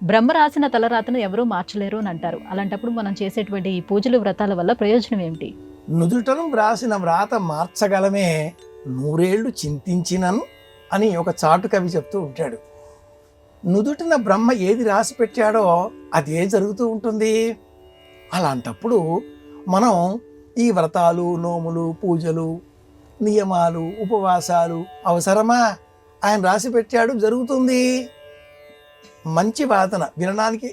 బ్రహ్మ రాసిన తలరాతను ఎవరూ మార్చలేరు అని అంటారు. అలాంటప్పుడు మనం చేసేటువంటి ఈ పూజలు, వ్రతాల వల్ల ప్రయోజనం ఏమిటి? నుదుటను వ్రాసిన వ్రాత మార్చగలమే నూరేళ్లు చింతించినను అని ఒక చాటు కవి చెప్తూ ఉంటాడు. నుదుటిన బ్రహ్మ ఏది రాసి పెట్టాడో అదే జరుగుతూ ఉంటుంది. అలాంటప్పుడు మనం ఈ వ్రతాలు, నోములు, పూజలు, నియమాలు, ఉపవాసాలు అవసరమా? ఆయన రాసి పెట్టాడు, జరుగుతుంది. మంచి వాదన వినడానికి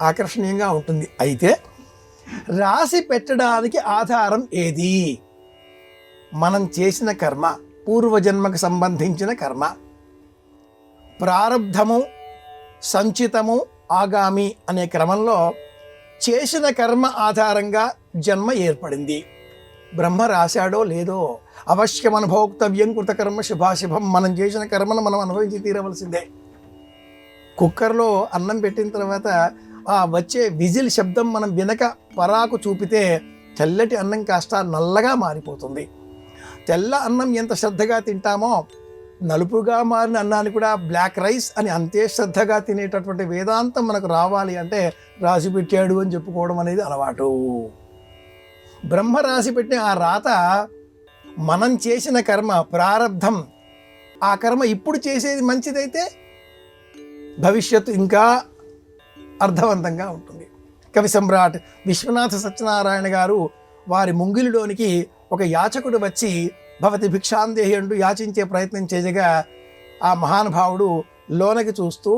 ఆకర్షణీయంగా ఉంటుంది. అయితే రాసి పెట్టడానికి ఆధారం ఏది? మనం చేసిన కర్మ, పూర్వజన్మకు సంబంధించిన కర్మ, ప్రారబ్ధము, సంచితము, ఆగామి అనే క్రమంలో చేసిన కర్మ ఆధారంగా జన్మ ఏర్పడింది. బ్రహ్మ రాశాడో లేదో అవశ్యం అనుభోక్తవ్యం కృతకర్మ శుభాశుభం. మనం చేసిన కర్మను మనం అనుభవించి తీరవలసిందే. కుక్కర్లో అన్నం పెట్టిన తర్వాత ఆ వచ్చే విజిల్ శబ్దం మనం వినక పరాకు చూపితే తెల్లటి అన్నం కాస్త నల్లగా మారిపోతుంది. తెల్ల అన్నం ఎంత శ్రద్ధగా తింటామో నలుపుగా మారిన అన్నాన్ని కూడా బ్లాక్ రైస్ అని అంతే శ్రద్ధగా తినేటటువంటి వేదాంతం మనకు రావాలి అంటే రాసి పెట్టాడు అని చెప్పుకోవడం అనేది అలవాటు. బ్రహ్మ రాసి పెట్టిన ఆ రాత మనం చేసిన కర్మ, ప్రారబ్ధం. ఆ కర్మ ఇప్పుడు చేసేది మంచిదైతే భవిష్యత్తు ఇంకా అర్థవంతంగా ఉంటుంది. కవి సమ్రాట్ విశ్వనాథ సత్యనారాయణ గారు వారి ముంగిలిలోనికి ఒక యాచకుడు వచ్చి భవతి భిక్షాందేహి అంటూ యాచించే ప్రయత్నం చేయగా ఆ మహానుభావుడు లోనకి చూస్తూ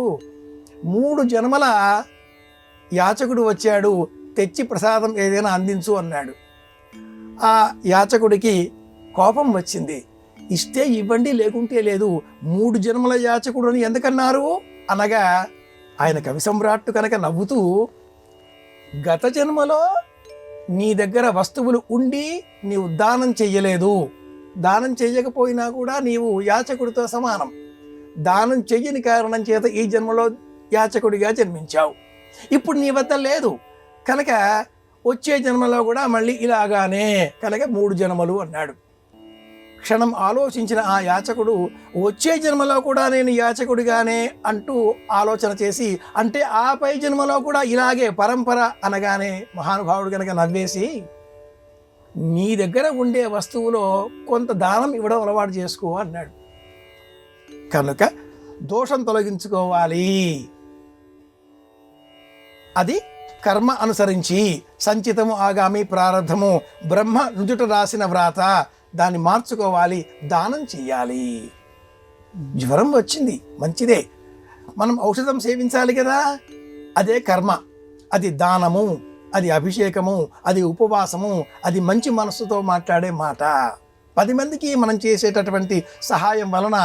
3 జన్మల యాచకుడు వచ్చాడు, తెచ్చి ప్రసాదం ఏదైనా అందించు అన్నాడు. ఆ యాచకుడికి కోపం వచ్చింది. ఇస్తే ఇవ్వండి, లేకుంటే లేదు. 3 జన్మల యాచకుడు అని ఎందుకన్నారు అనగా ఆయన కవి సమ్రాట్టు కనుక నవ్వుతూ, గత జన్మలో నీ దగ్గర వస్తువులు ఉండి నీవు దానం చెయ్యలేదు, దానం చెయ్యకపోయినా కూడా నీవు యాచకుడితో సమానం. దానం చెయ్యని కారణం చేత ఈ జన్మలో యాచకుడిగా జన్మించావు. ఇప్పుడు నీ వద్ద లేదు కనుక వచ్చే జన్మలో కూడా మళ్ళీ ఇలాగానే, కనుక 3 జన్మలు అన్నాడు. క్షణం ఆలోచించిన ఆ యాచకుడు వచ్చే జన్మలో కూడా నేను యాచకుడిగానే అంటూ ఆలోచన చేసి, అంటే ఆ పై జన్మలో కూడా ఇలాగే పరంపర అనగానే మహానుభావుడు కనుక నవ్వేసి, నీ దగ్గర ఉండే వస్తువులో కొంత దానం ఇవ్వడం అలవాటు చేసుకో అన్నాడు. కనుక దోషం తొలగించుకోవాలి. అది కర్మ అనుసరించి సంచితము, ఆగామి, ప్రారబ్ధము, బ్రహ్మ నుదుట రాసిన వ్రాత, దాన్ని మార్చుకోవాలి, దానం చెయ్యాలి. జ్వరం వచ్చింది, మంచిదే, మనం ఔషధం సేవించాలి కదా, అదే కర్మ. అది దానము, అది అభిషేకము, అది ఉపవాసము, అది మంచి మనస్సుతో మాట్లాడే మాట. 10 మందికి మనం చేసేటటువంటి సహాయం వలన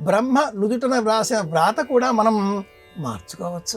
బ్రహ్మ నుదుటన వ్రాసిన వ్రాత కూడా మనం మార్చుకోవచ్చు.